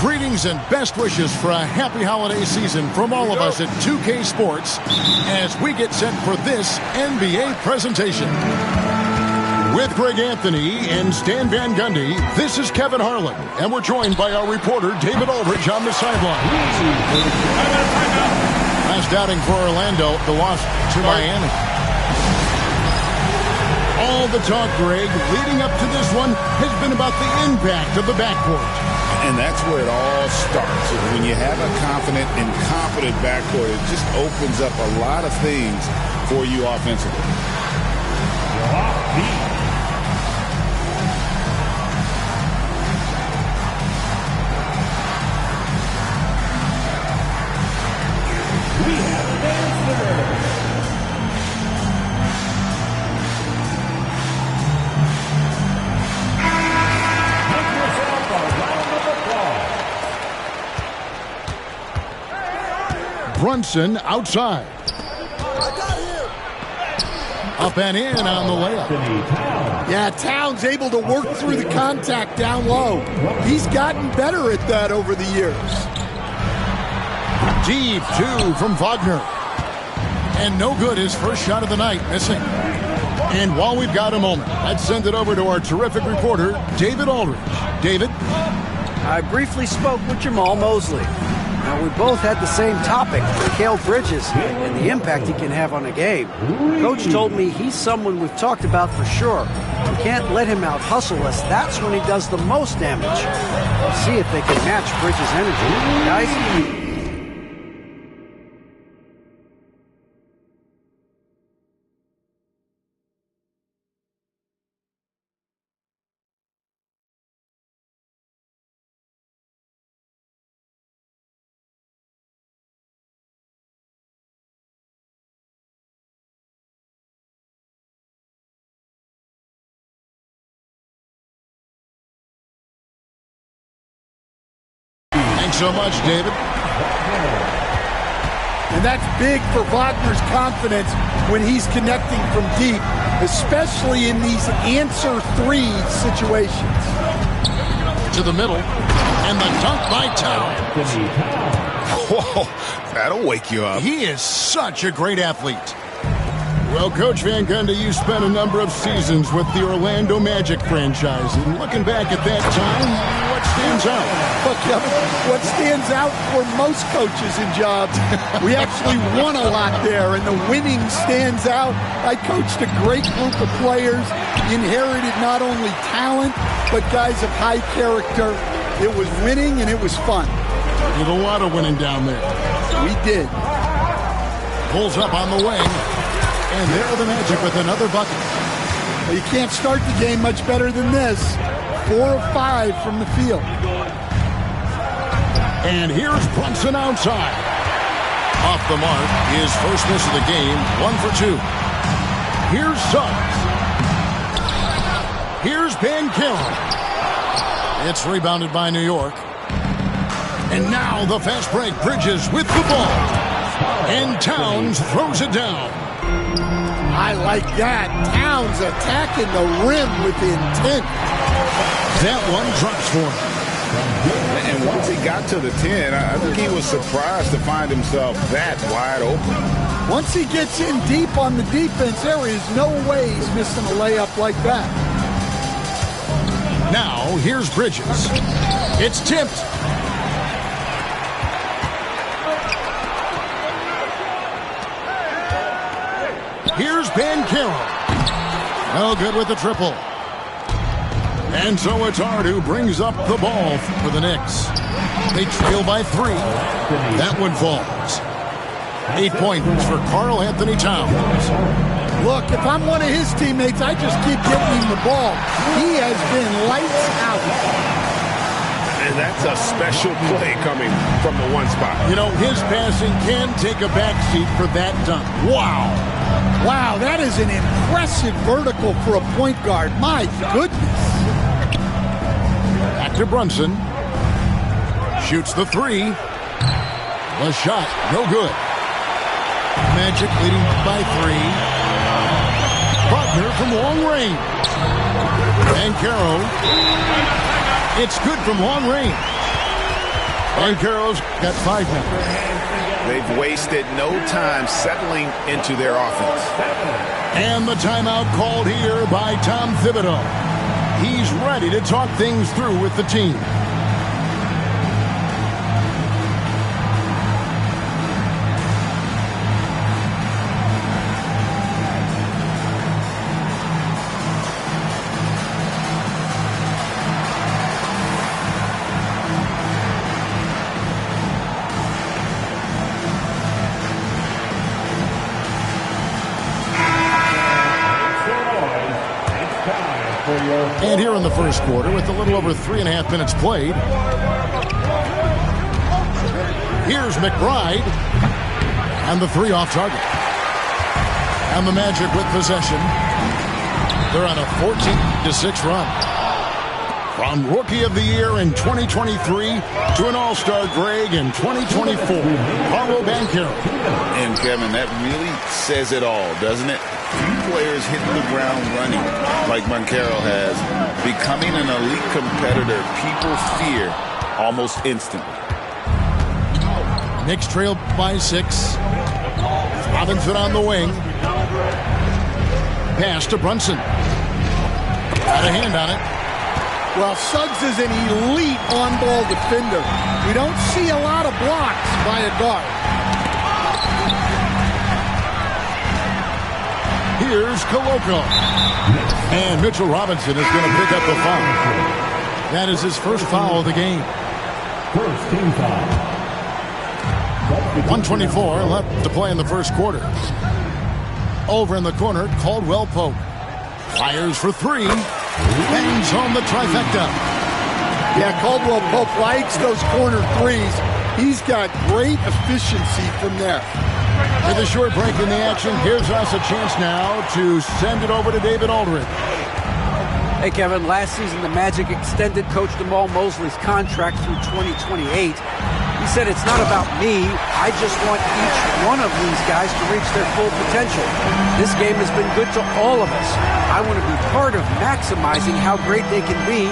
Greetings and best wishes for a happy holiday season from all of us at 2K Sports as we get set for this NBA presentation. With Greg Anthony and Stan Van Gundy, this is Kevin Harlan, and we're joined by our reporter David Aldridge on the sideline. Last outing for Orlando, the loss to Miami. All the talk, Greg, leading up to this one has been about the impact of the backcourt. And that's where it all starts. When you have a confident and competent backcourt, it just opens up a lot of things for you offensively. We have advanced. Brunson outside. Up and in on the layup. Yeah, Towns able to work through the contact down low. He's gotten better at that over the years. Deep two from Wagner. And no good, his first shot of the night, missing. And while we've got a moment, let's send it over to our terrific reporter, David Aldridge. David? I briefly spoke with Jamal Mosley. Now, we both had the same topic, Mikal Bridges, and the impact he can have on a game. Coach told me he's someone we've talked about for sure. We can't let him out-hustle us. That's when he does the most damage. We'll see if they can match Bridges' energy. Guys? Thanks so much, David. And that's big for Wagner's confidence when he's connecting from deep, especially in these answer three situations. To the middle, and the dunk by Towns. Whoa, that'll wake you up. He is such a great athlete. Well, Coach Van Gundy, you spent a number of seasons with the Orlando Magic franchise. And looking back at that time, what stands out? Look, what stands out for most coaches in jobs, we actually won a lot there, and the winning stands out. I coached a great group of players, inherited not only talent, but guys of high character. It was winning, and it was fun. Did a lot of winning down there. We did. Pulls up on the wing. And there are the Magic with another bucket. Well, you can't start the game much better than this. 4 of 5 from the field. And here's Brunson outside. Off the mark, his first miss of the game, 1 for 2. Here's Suggs. Here's Banchero. It's rebounded by New York. And now the fast break. Bridges with the ball. And Towns throws it down. I like that. Towns attacking the rim with intent. That one drops for him. And once he got to the 10, I think he was surprised to find himself that wide open. Once he gets in deep on the defense, there is no way he's missing a layup like that. Now, here's Bridges. It's tipped. Here's Banchero. No good with the triple. And so it's Hart who brings up the ball for the Knicks. They trail by 3. That one falls. 8 points for Karl Anthony Towns. Look, if I'm one of his teammates, I just keep getting him the ball. He has been lights out. And that's a special play coming from the one spot. You know, his passing can take a backseat for that dunk. Wow. Wow, that is an impressive vertical for a point guard. My goodness. Back to Brunson. Shoots the 3. The shot, no good. Magic leading by 3. Wagner from long range. Banchero. It's good from long range. Banchero's got 5 now. They've wasted no time settling into their offense. And the timeout called here by Tom Thibodeau. He's ready to talk things through with the team. And here in the first quarter, with a little over 3.5 minutes played, here's McBride, and the 3 off target. And the Magic with possession. They're on a 14-6 run. From Rookie of the Year in 2023 to an All-Star Greg in 2024, Paolo Banchero. And Kevin, that really says it all, doesn't it? Few players hitting the ground running like Banchero has, becoming an elite competitor people fear almost instantly. Knicks trail by 6. Robinson on the wing. Pass to Brunson. Got a hand on it. Well, Suggs is an elite on-ball defender. We don't see a lot of blocks by a guard. Here's Koloko. And Mitchell Robinson is going to pick up the foul. That is his first foul of the game. First team foul. 1:24 left to play in the first quarter. Over in the corner, Caldwell Pope. Fires for 3. Bangs home the trifecta. Yeah, Caldwell Pope likes those corner threes. He's got great efficiency from there. With a short break in the action, gives us a chance now to send it over to David Aldridge. Hey, Kevin, last season the Magic extended Coach Jamal Mosley's contract through 2028. He said, it's not about me. I just want each one of these guys to reach their full potential. This game has been good to all of us. I want to be part of maximizing how great they can be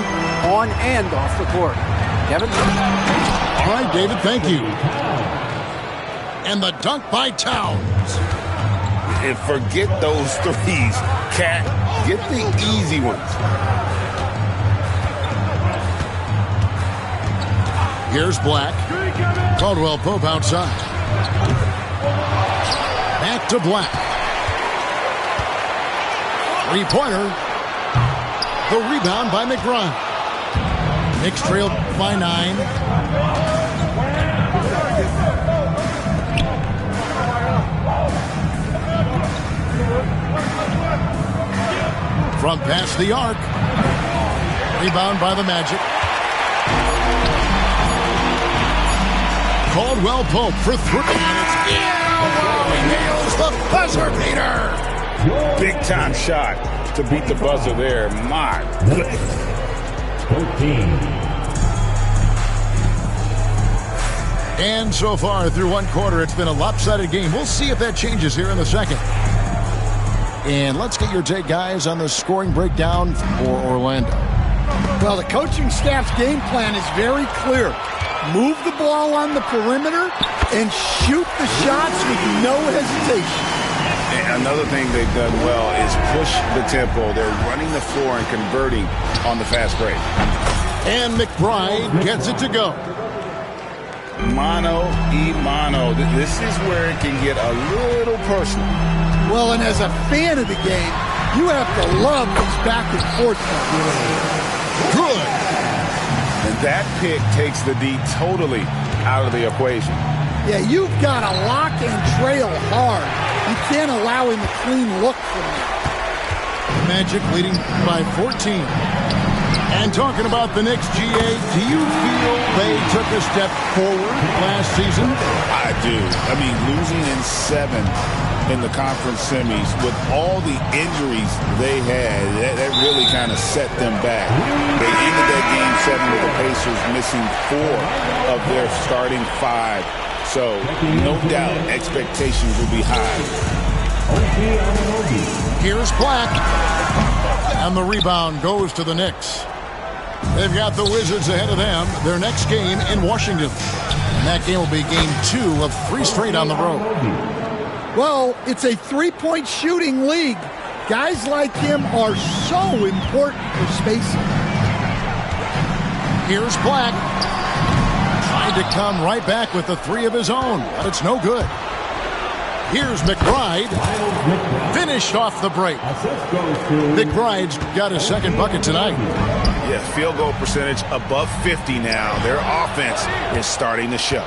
on and off the court. Kevin? All right, David, thank you. And the dunk by Towns. And forget those threes, Cat. Get the easy ones. Here's Black. Caldwell Pope outside. Back to Black. 3-pointer. The rebound by McBride. Knicks trailed by 9. From past the arc. Rebound by the Magic. Caldwell Pope for 3. He nails the buzzer beater. Big time shot to beat the buzzer there. My goodness. 13. And so far through one quarter, it's been a lopsided game. We'll see if that changes here in the second. And let's get your take, guys, on the scoring breakdown for Orlando. Well, the coaching staff's game plan is very clear. Move the ball on the perimeter and shoot the shots with no hesitation. And another thing they've done well is push the tempo. They're running the floor and converting on the fast break. And McBride gets it to go. Mano y mano. This is where it can get a little personal. Well, and as a fan of the game, you have to love these back and forth. Good. And that pick takes the D totally out of the equation. Yeah, you've got to lock and trail hard. You can't allow him a clean look from there. Magic leading by 14. And talking about the Knicks, GA, do you feel they took a step forward last season? I do. I mean, losing in 7 in the conference semis with all the injuries they had, that really kind of set them back. They ended that game 7 with the Pacers missing 4 of their starting 5. So, no doubt, expectations will be high. Here's Black. And the rebound goes to the Knicks. They've got the Wizards ahead of them. Their next game in Washington. And that game will be game 2 of 3 straight on the road. Well, it's a three-point shooting league. Guys like him are so important for spacing. Here's Black. Tried to come right back with the 3 of his own, but it's no good. Here's McBride. Finished off the break. McBride's got his second bucket tonight. Yeah, field goal percentage above 50 now. Their offense is starting to show.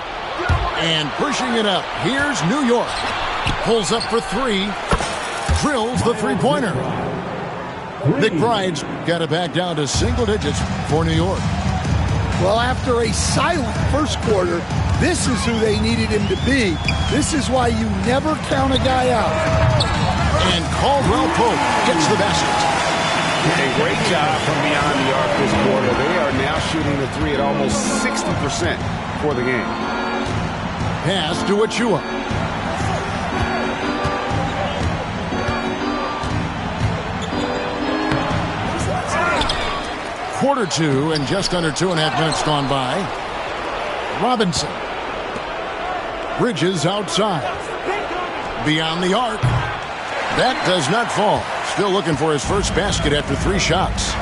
And pushing it up. Here's New York. Pulls up for 3. Drills the three-pointer. McBride's got it back down to single digits for New York. Well, after a silent first quarter, this is who they needed him to be. This is why you never count a guy out. And Caldwell Pope gets the basket. A great job from beyond the arc this quarter. They are now shooting the 3 at almost 60% for the game. Pass to Achua. Quarter 2 and just under 2.5 minutes gone by. Robinson. Bridges outside. Beyond the arc. That does not fall. Still looking for his first basket after 3 shots.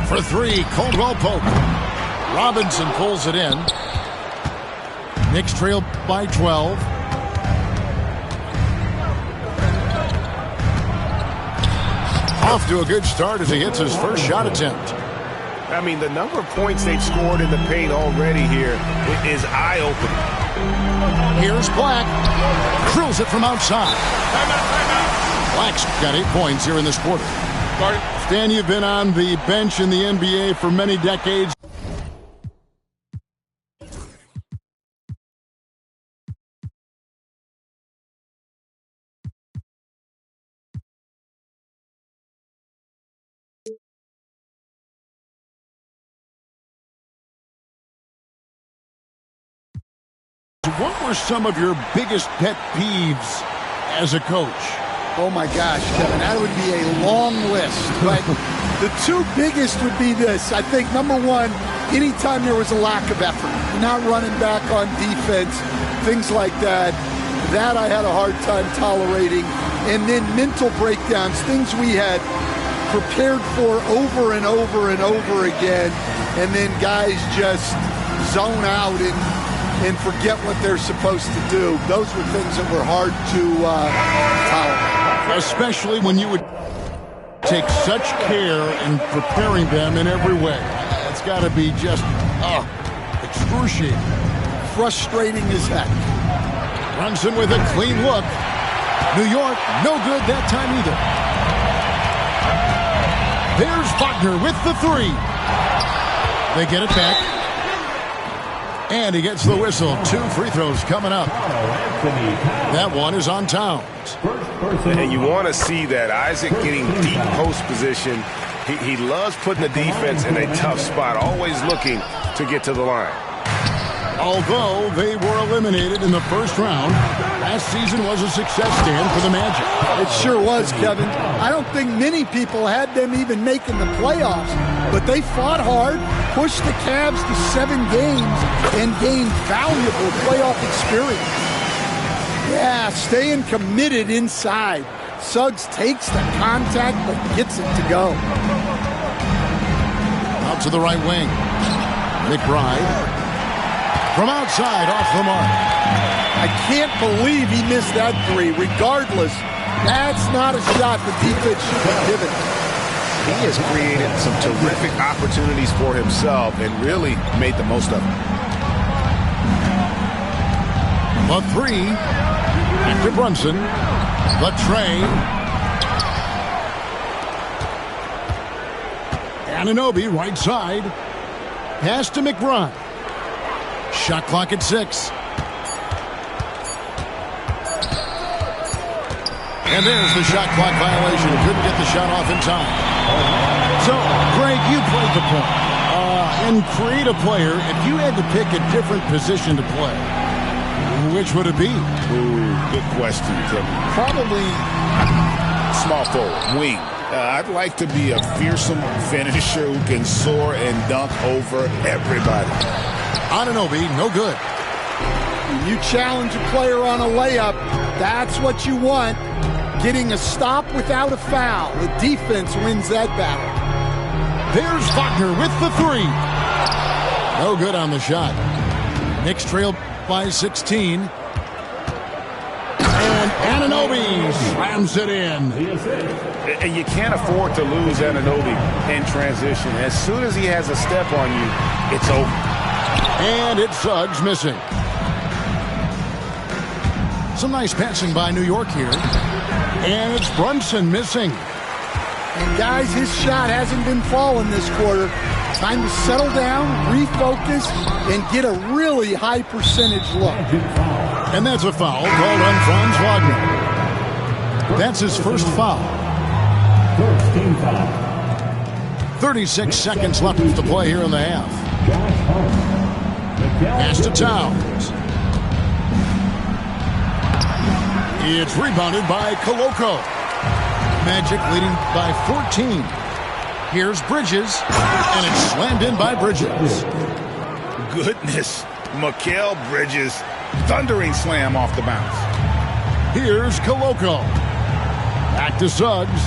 For 3, Caldwell Pope. Robinson pulls it in. Knicks trail by 12. Off to a good start as he hits his first shot attempt. I mean, the number of points they've scored in the paint already here is eye-opening. Here's Black. Drills it from outside. Black's got 8 points here in this quarter. Stan, you've been on the bench in the NBA for many decades. What were some of your biggest pet peeves as a coach? Oh my gosh, Kevin, that would be a long list. But the 2 biggest would be this. I think number 1, anytime there was a lack of effort, not running back on defense, things like that, that I had a hard time tolerating. And then mental breakdowns, things we had prepared for over and over and over again, and then guys just zone out and forget what they're supposed to do. Those were things that were hard to tolerate. Especially when you would take such care in preparing them in every way. It's got to be just excruciating. Frustrating as heck. Brunson with a clean look. New York, no good that time either. There's Wagner with the 3. They get it back. And he gets the whistle. 2 free throws coming up. That one is on Towns. And you want to see that. Isaac getting deep post position. He loves putting the defense in a tough spot, always looking to get to the line. Although they were eliminated in the first round, last season was a success, Dan, for the Magic. It sure was, Kevin. I don't think many people had them even making the playoffs, but they fought hard, pushed the Cavs to 7 games, and gained valuable playoff experience. Yeah, staying committed inside. Suggs takes the contact, but gets it to go. Out to the right wing. McBride. From outside, off the mark. I can't believe he missed that 3. Regardless, that's not a shot the defense should be given. He has created some terrific opportunities for himself and really made the most of them. The 3. After Brunson. The tray. Anunoby, right side. Pass to McBride. Shot clock at 6. And there's the shot clock violation. Couldn't get the shot off in time. So, Greg, you played the point. And create a player, if you had to pick a different position to play, which would it be? Ooh, good question, Tim. Probably small forward, wing. I'd like to be a fearsome finisher who can soar and dunk over everybody. Anunoby, no good. When you challenge a player on a layup, that's what you want. Getting a stop without a foul. The defense wins that battle. There's Wagner with the three. No good on the shot. Knicks trail by 16. And Anunoby slams it in. And you can't afford to lose Anunoby in transition. As soon as he has a step on you, it's over. And it's Suggs missing. Some nice passing by New York here. And it's Brunson missing. And guys, his shot hasn't been falling this quarter. Time to settle down, refocus, and get a really high percentage look. And that's a foul called on Franz Wagner. That's his first foul. First team foul. 36 seconds left to play here in the half. Pass to Towns. It's rebounded by Koloko. Magic leading by 14. Here's Bridges, and it's slammed in by Bridges. Goodness, Mikal Bridges, thundering slam off the bounce. Here's Koloko. Back to Suggs.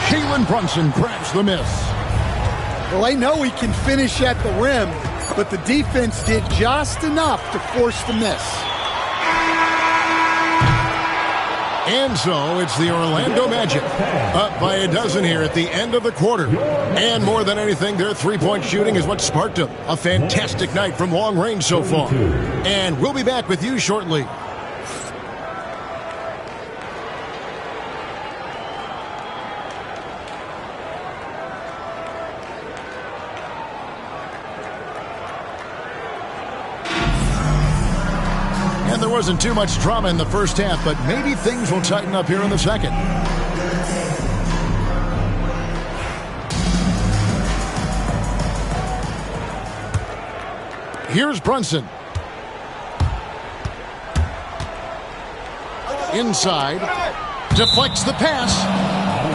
Jalen Brunson grabs the miss. Well, they know he can finish at the rim, but the defense did just enough to force the miss. And so it's the Orlando Magic up by a dozen here at the end of the quarter. And more than anything, their three-point shooting is what sparked them. A fantastic night from long range so far. And we'll be back with you shortly. And there wasn't too much drama in the first half, but maybe things will tighten up here in the second. Here's Brunson. Inside. Deflects the pass.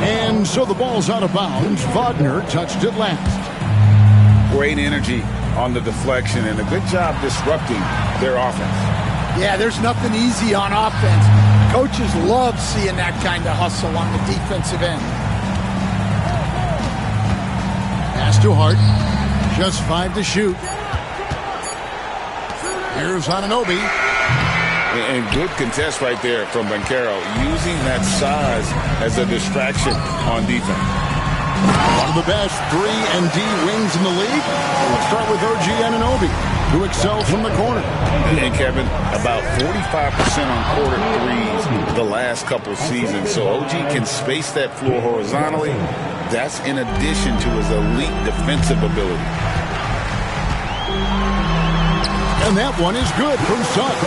And so the ball's out of bounds. Wagner touched it last. Great energy on the deflection and a good job disrupting their offense. Yeah, there's nothing easy on offense. Coaches love seeing that kind of hustle on the defensive end. Pass to Hart. Just 5 to shoot. Here's Anunoby. And good contest right there from Banchero, using that size as a distraction on defense. One of the best 3-and-D wings in the league. Let's start with OG Anunoby, who excels from the corner. And Kevin, about 45% on quarter threes the last couple seasons. So OG can space that floor horizontally. That's in addition to his elite defensive ability. And that one is good from Suggs.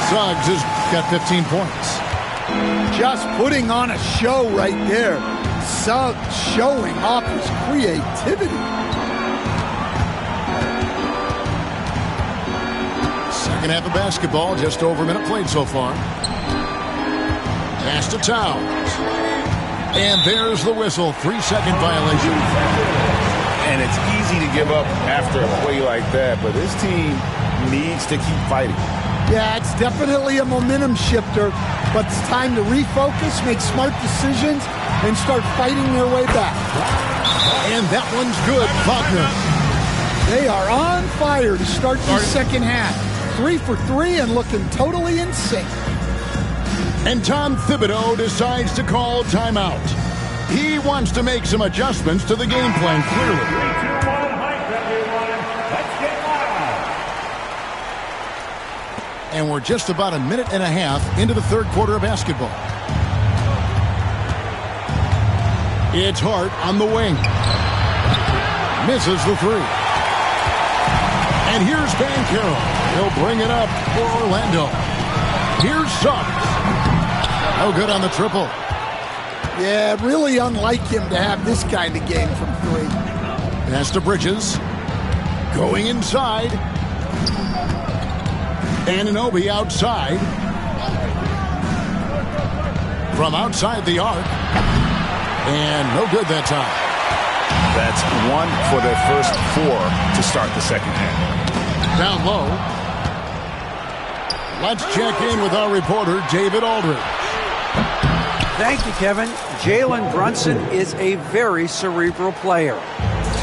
Suggs has got 15 points. Just putting on a show right there. Suggs showing off his creativity. Second half of basketball, just over a minute played so far. Pass to Towns. And there's the whistle. 3-second violation. And it's easy to give up after a play like that, but this team needs to keep fighting. Yeah, it's definitely a momentum shifter, but it's time to refocus, make smart decisions, and start fighting their way back. And that one's good, Wagner. They are on fire to start the second half. 3 for 3 and looking totally in sync. And Tom Thibodeau decides to call timeout. He wants to make some adjustments to the game plan, clearly. 3, 2, 1, hype, everyone. Let's get live. And we're just about a minute and a half into the third quarter of basketball. It's Hart on the wing. Misses the three. And here's Banchero. He'll bring it up for Orlando. Here's Suggs. No good on the triple. Yeah, really unlike him to have this kind of game from 3. Pass to Bridges. Going inside. Anunoby outside. from outside the arc. And no good that time. That's 1 for their first 4 to start the second half. Down low. Let's check in with our reporter, David Aldridge. Thank you, Kevin. Jalen Brunson is a very cerebral player.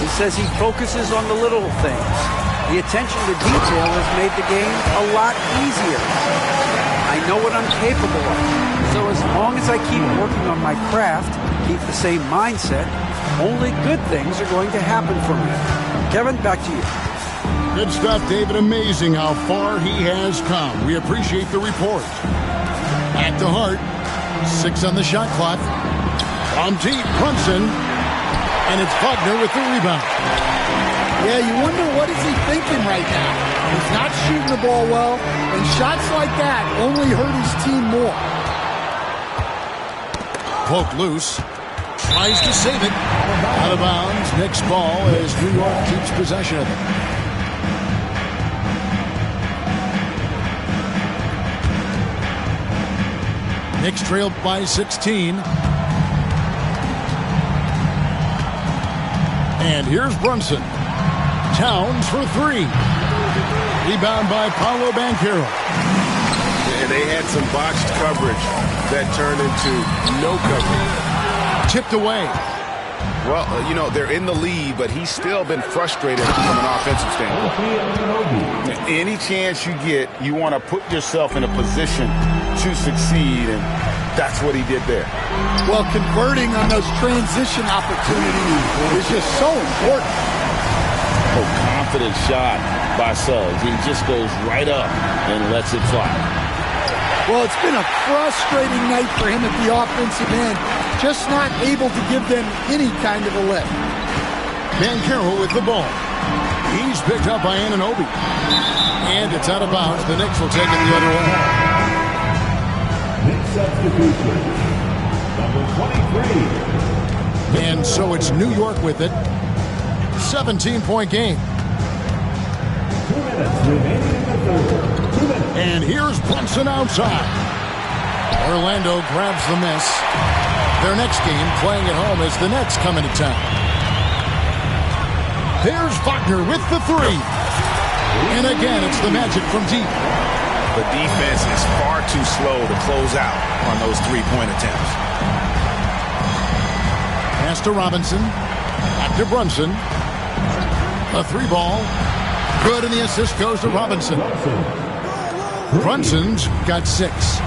He says he focuses on the little things. The attention to detail has made the game a lot easier. I know what I'm capable of. So as long as I keep working on my craft, keep the same mindset, only good things are going to happen for me. Kevin, back to you. Good stuff, David. Amazing how far he has come. We appreciate the report. Back to Hart. 6 on the shot clock. From deep, Brunson. And it's Buckner with the rebound. Yeah, you wonder what is he thinking right now. He's not shooting the ball well, and shots like that only hurt his team more. Poked loose. Tries to save it. Out of bounds. Knicks ball as New York keeps possession of it. Knicks trailed by 16. And here's Brunson. Towns for 3. Rebound by Paolo Banchero. And they had some botched coverage that turned into no coverage. Tipped away. Well, you know, they're in the lead, but he's still been frustrated from an offensive standpoint. Any chance you get, you want to put yourself in a position to succeed, and that's what he did there. Well, converting on those transition opportunities is just so important. Oh, confident shot by Suggs. He just goes right up and lets it fly. Well, it's been a frustrating night for him at the offensive end. Just not able to give them any kind of a lift. Banchero with the ball. He's picked up by Anunoby. And it's out of bounds. The Knicks will take it the other way. Knicks substitution. Number 23. And so it's New York with it. 17-point game. 2 minutes remaining in the third. 2 minutes. And here's Brunson outside. Orlando grabs the miss. Their next game playing at home as the Nets come into town. Here's Buckner with the 3. And again, it's the Magic from deep. The defense is far too slow to close out on those three-point attempts. Pass to Robinson. Back to Brunson. A 3 ball. Good, and the assist goes to Robinson. Brunson's got 6.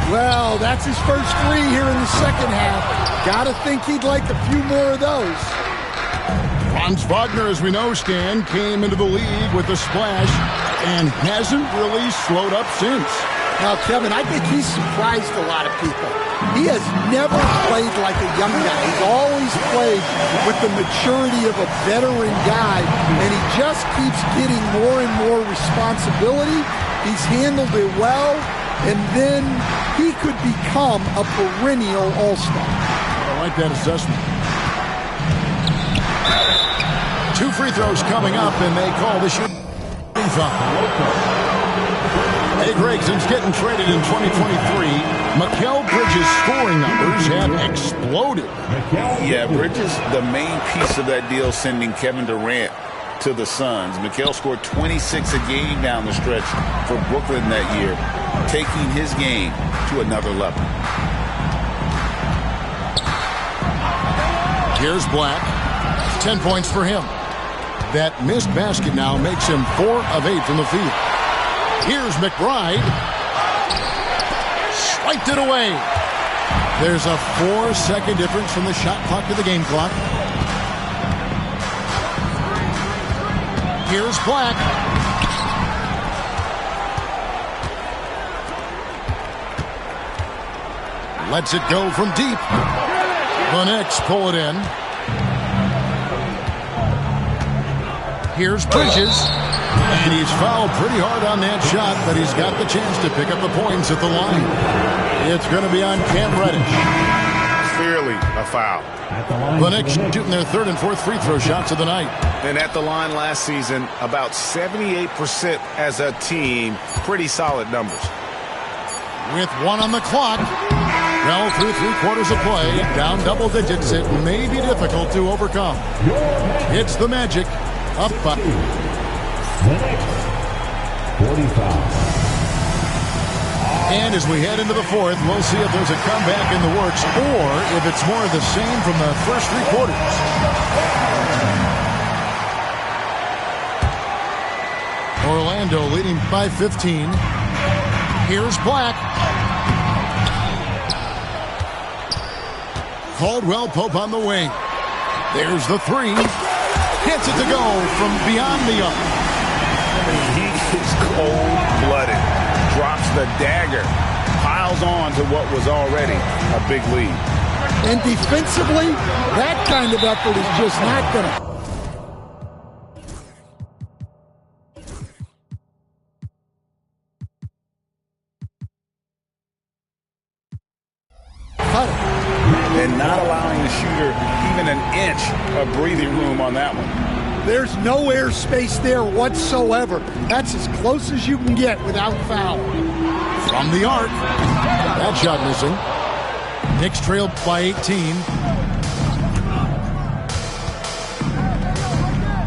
Well, that's his first 3 here in the second half. Gotta think he'd like a few more of those. Franz Wagner, as we know, Stan, came into the league with a splash and hasn't really slowed up since. Now, Kevin, I think he's surprised a lot of people. He has never played like a young guy. He's always played with the maturity of a veteran guy, and he just keeps getting more and more responsibility. He's handled it well, and then he could become a perennial all-star. I like that assessment. 2 free throws coming up, and they call the shooting foul. Hey, Greg, since getting traded in 2023, Mikal Bridges' scoring numbers have exploded. Yeah, Bridges, the main piece of that deal, sending Kevin Durant to the Suns. Mikal scored 26 a game down the stretch for Brooklyn that year, taking his game to another level. Here's Black. 10 points for him. That missed basket now makes him 4 of 8 from the field. Here's McBride. Swiped it away. There's a 4-second difference from the shot clock to the game clock. Here's Black. Lets it go from deep. The Knicks pull it in. Here's Bridges. And he's fouled pretty hard on that shot, but he's got the chance to pick up the points at the line. It's going to be on Cam Reddish. Clearly a foul. The Knicks shooting their 3rd and 4th free throw shots of the night. And at the line last season, about 78% as a team. Pretty solid numbers. With 1 on the clock, Well, through 3/4 of play, down double digits, it may be difficult to overcome. It's the Magic up by. The Knicks, 45. And as we head into the fourth, we'll see if there's a comeback in the works or if it's more of the same from the first 3 quarters. Orlando leading by 15. Here's Black. Caldwell Pope on the wing. There's the 3. Hits it to go from beyond the arc. He is cold-blooded. Drops the dagger. Piles on to what was already a big lead. And defensively, that kind of effort is just not going to. And not allowing the shooter even an inch of breathing room on that one. There's no air space there whatsoever. That's as close as you can get without foul. From the arc. That shot missing. Knicks trail by 18.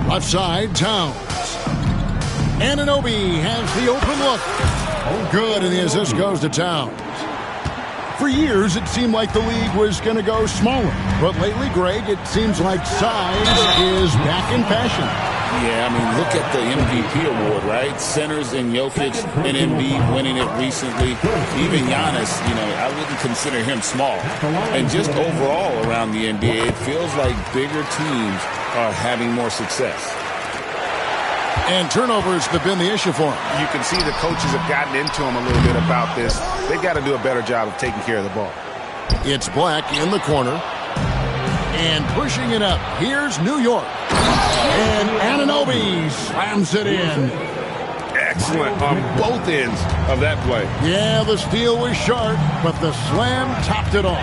Left side, Towns. Anunoby has the open look. Good, and the assist goes to Towns. For years, it seemed like the league was going to go smaller. But lately, Greg, it seems like size is back in fashion. Yeah, I mean, look at the MVP award, right? Centers and Jokic and Embiid winning it recently. Even Giannis, I wouldn't consider him small. And just overall around the NBA, it feels like bigger teams are having more success. And turnovers have been the issue for him. You can see the coaches have gotten into him a little bit about this. They've got to do a better job of taking care of the ball. It's Black in the corner. And pushing it up. Here's New York. And Anunoby slams it in. Excellent on both ends of that play. Yeah, the steal was sharp, but the slam topped it off.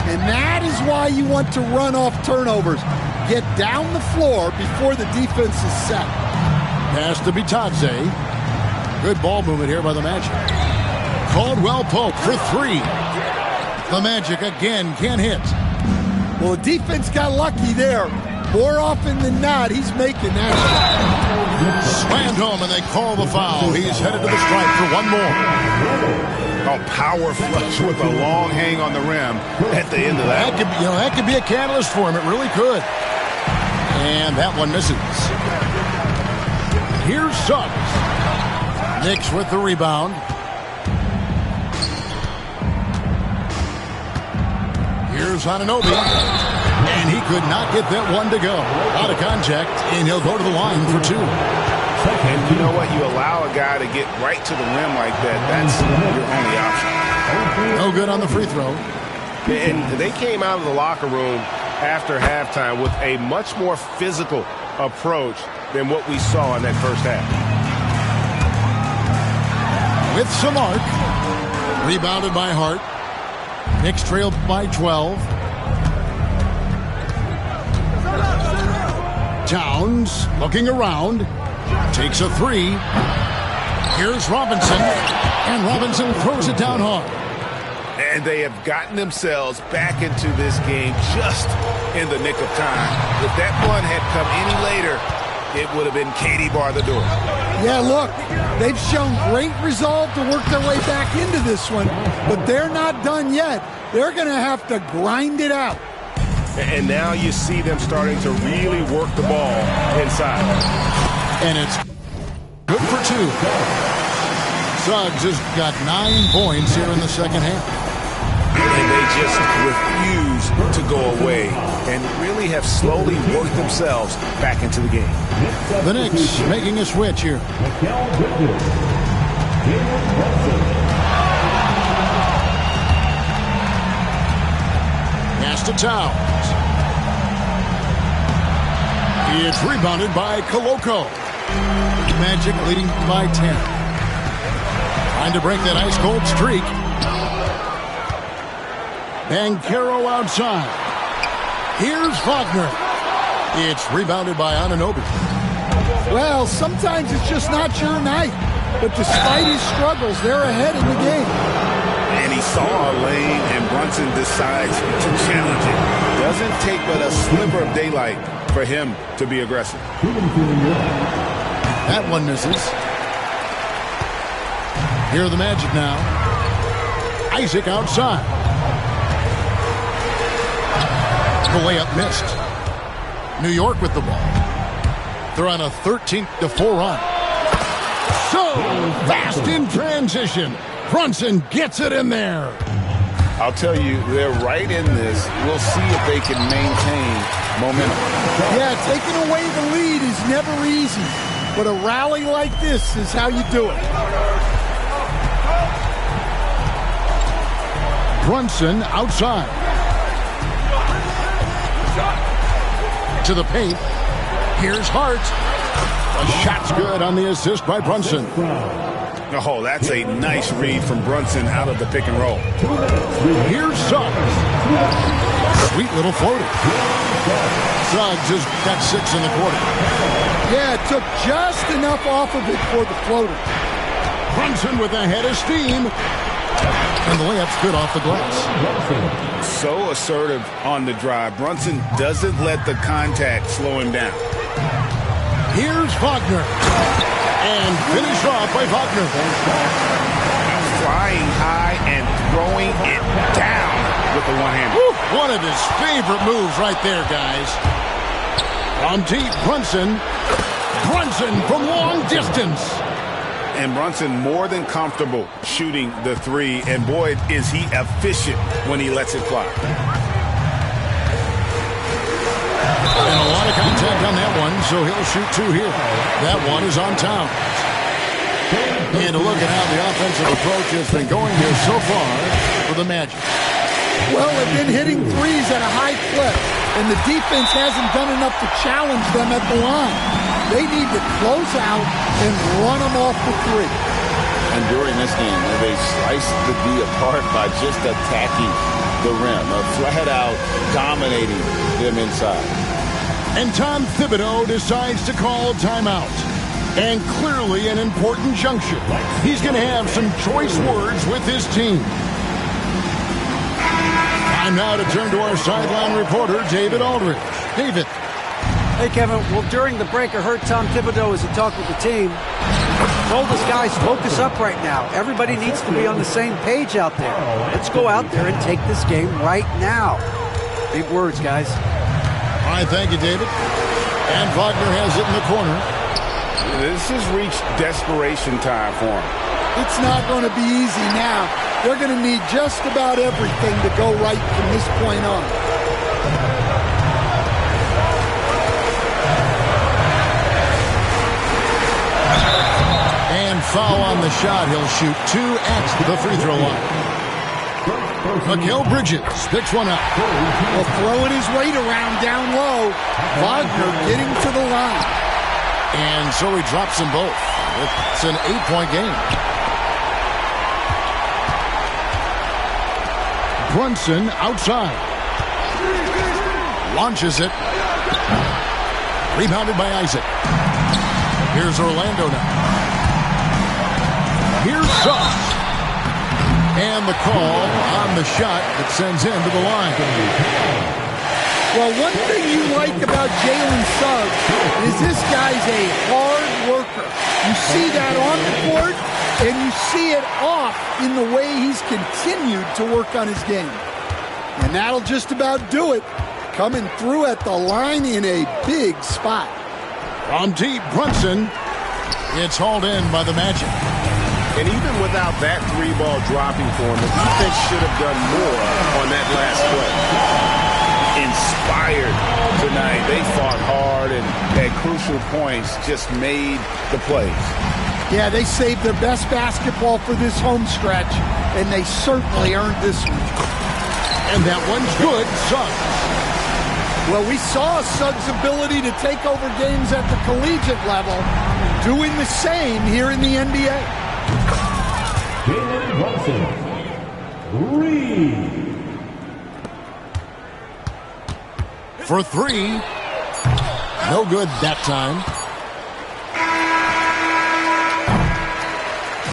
And that is why you want to run off turnovers. Get down the floor before the defense is set. Pass to Bitadze. Good ball movement here by the Magic. Caldwell Pope for 3. The Magic again can't hit. Well, the defense got lucky there. More often than not, he's making that shot. Slammed home, and they call the foul. He's headed to the stripe for one more. Oh, power flush with a long hang on the rim at the end of that. That could be a catalyst for him. It really could. And that one misses. Here's Suggs. Knicks with the rebound. Here's Anunoby. And he could not get that one to go. Out of contact, and he'll go to the line for 2. And you know what? You allow a guy to get right to the rim like that. That's your only option. No good on the free throw. And they came out of the locker room after halftime with a much more physical approach than what we saw in that first half. With some arc. Rebounded by Hart. Knicks trail by 12. Towns looking around. Takes a 3. Here's Robinson. And Robinson throws it down hard. And they have gotten themselves back into this game just in the nick of time. If that one had come any later, it would have been Katie bar the door. Yeah, look, they've shown great resolve to work their way back into this one, but they're not done yet. They're going to have to grind it out. And now you see them starting to really work the ball inside. And it's good for 2. Suggs has got 9 points here in the second half. And they just refuse to go away and really have slowly worked themselves back into the game. The Knicks making a switch here. Pass to Towns. It's rebounded by Koloko. Magic leading by 10. Trying to break that ice-cold streak. Banchero outside. Here's Wagner. It's rebounded by Anunoby. Well, sometimes it's just not your night. But despite his struggles, they're ahead in the game. And he saw a lane, and Brunson decides to challenge it. Doesn't take but a sliver of daylight for him to be aggressive. That one misses. Here are the Magic now. Isaac outside. The layup missed. New York with the ball. They're on a 13-4 run. So fast in transition. Brunson gets it in there. I'll tell you, they're right in this. We'll see if they can maintain momentum. Yeah, taking away the lead is never easy. But a rally like this is how you do it. Brunson outside. To the paint. Here's Hart. The shot's good on the assist by Brunson. Oh, that's a nice read from Brunson out of the pick and roll. Here's Suggs. Sweet little floater. Suggs has got 6 in the quarter. Yeah, it took just enough off of it for the floater. Brunson with a head of steam. And the layup's good off the glass. So assertive on the drive. Brunson doesn't let the contact slow him down. Here's Wagner. And finished off by Wagner. Flying high and throwing it down with the one-hander. One of his favorite moves right there, guys. On deep, Brunson. Brunson from long distance. And Brunson more than comfortable shooting the three. And boy, is he efficient when he lets it fly. And a lot of contact on that one, so he'll shoot 2 here. That one is on Towns. And look at how the offensive approach has been going here so far for the Magic. Well, they've been hitting threes at a high clip, and the defense hasn't done enough to challenge them at the line. They need to close out and run them off the three. And during this game, they sliced the D apart by just attacking the rim, flat out dominating them inside. And Tom Thibodeau decides to call timeout. And clearly an important juncture. He's going to have some choice words with his team. Time now to turn to our sideline reporter, David Aldridge. David. Hey, Kevin. Well, during the break, I heard Tom Thibodeau as he talked with the team. Told his guys, focus up right now. Everybody needs to be on the same page out there. Let's go out there and take this game right now. Big words, guys. All right, thank you, David. And Wagner has it in the corner. This has reached desperation time for him. It's not going to be easy now. They're going to need just about everything to go right from this point on. And foul on the shot. He'll shoot 2 at the free throw line. Mikal Bridges picks one up. Well, throwing his weight around down low. Wagner getting to the line. And so he drops them both. It's an 8-point game. Brunson outside. Launches it. Rebounded by Isaac. Here's Orlando now. Here's Suggs. And the call on the shot that sends him to the line. Well, one thing you like about Jalen Suggs is this guy's a hard worker. You see that on the court, and you see it off in the way he's continued to work on his game. And that'll just about do it. Coming through at the line in a big spot. From deep, Brunson. It's hauled in by the Magic. And even without that 3-ball dropping for him, the defense should have done more on that last play. Inspired tonight. They fought hard and at crucial points just made the plays. Yeah, they saved their best basketball for this home stretch, and they certainly earned this one. And that one's good, Suggs. Well, we saw Suggs' ability to take over games at the collegiate level, doing the same here in the NBA. Jalen Brunson. 3. For 3. No good that time.